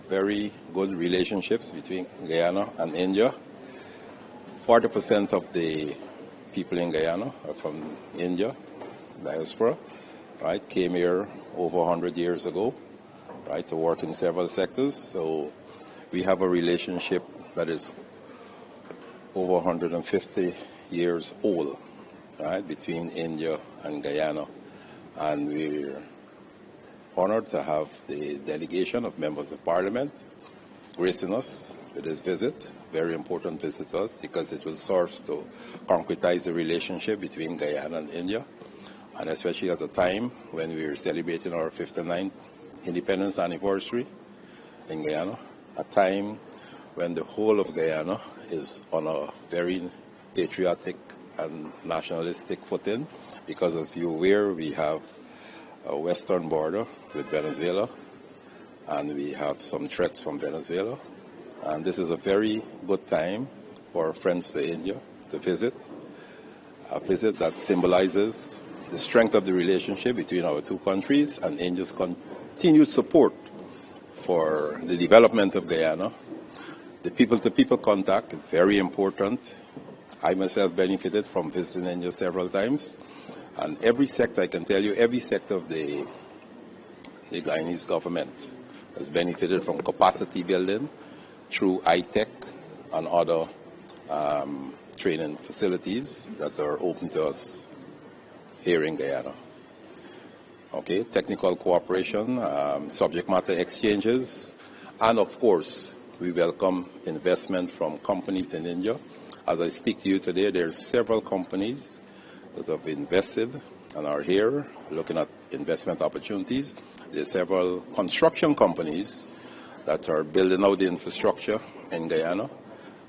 very good relationships between Guyana and India. 40% of the people in Guyana are from India, diaspora, right? Came here over 100 years ago, right, to work in several sectors. So we have a relationship that is over 150 years old, right, between India and Guyana. And we're honored to have the delegation of members of parliament gracing us with this visit. Very important visit to us because it will serve to concretize the relationship between Guyana and India, and especially at a time when we're celebrating our 59th independence anniversary in Guyana, a time when the whole of Guyana is on a very patriotic and nationalistic footing, because if you're aware, we have a western border with Venezuela, and we have some threats from Venezuela. And this is a very good time for our friends to India to visit, a visit that symbolizes the strength of the relationship between our two countries and India's continued support for the development of Guyana. The people-to-people contact is very important. I myself benefited from visiting India several times. And every sector, I can tell you, every sector of the Guyanese government has benefited from capacity building through ITech and other training facilities that are open to us here in Guyana. Okay, technical cooperation, subject matter exchanges, and of course, we welcome investment from companies in India. As I speak to you today, there are several companies that have invested and are here looking at investment opportunities. There are several construction companies that are building out the infrastructure in Guyana.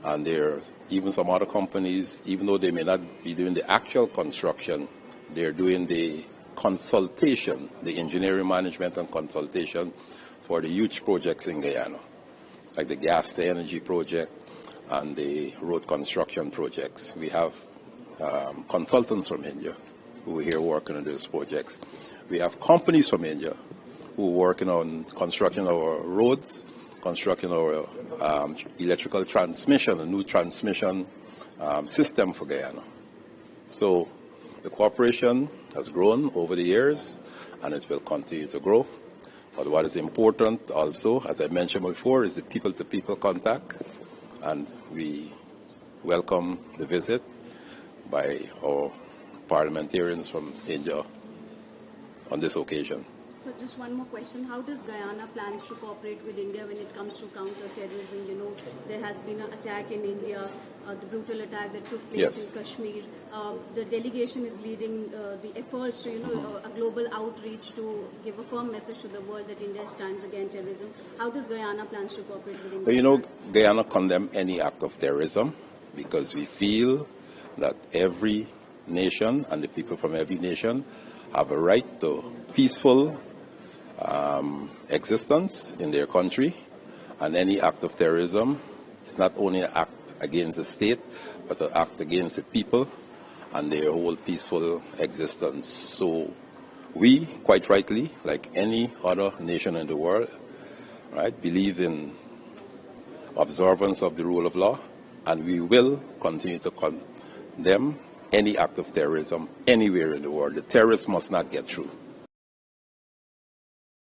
And there are even some other companies, even though they may not be doing the actual construction, they're doing the consultation, the engineering management and consultation for the huge projects in Guyana, like the gas to energy project and the road construction projects. We have consultants from India who are here working on those projects. We have companies from India who are working on constructing our roads, constructing our electrical transmission, a new transmission system for Guyana. So the cooperation has grown over the years, and it will continue to grow. But what is important also, as I mentioned before, is the people-to-people contact, and we welcome the visit by our parliamentarians from India on this occasion. So just one more question. How does Guyana plans to cooperate with India when it comes to counter-terrorism? You know, there has been an attack in India, the brutal attack that took place in Kashmir. The delegation is leading the efforts to, a global outreach to give a firm message to the world that India stands against terrorism. How does Guyana plans to cooperate with India? Well, Guyana condemns any act of terrorism because we feel that every nation and the people from every nation have a right to peaceful existence in their country, and any act of terrorism is not only an act against the state, but an act against the people and their whole peaceful existence. So we, quite rightly, like any other nation in the world, right, believe in observance of the rule of law, and we will continue to condemn any act of terrorism anywhere in the world. The terrorists must not get through.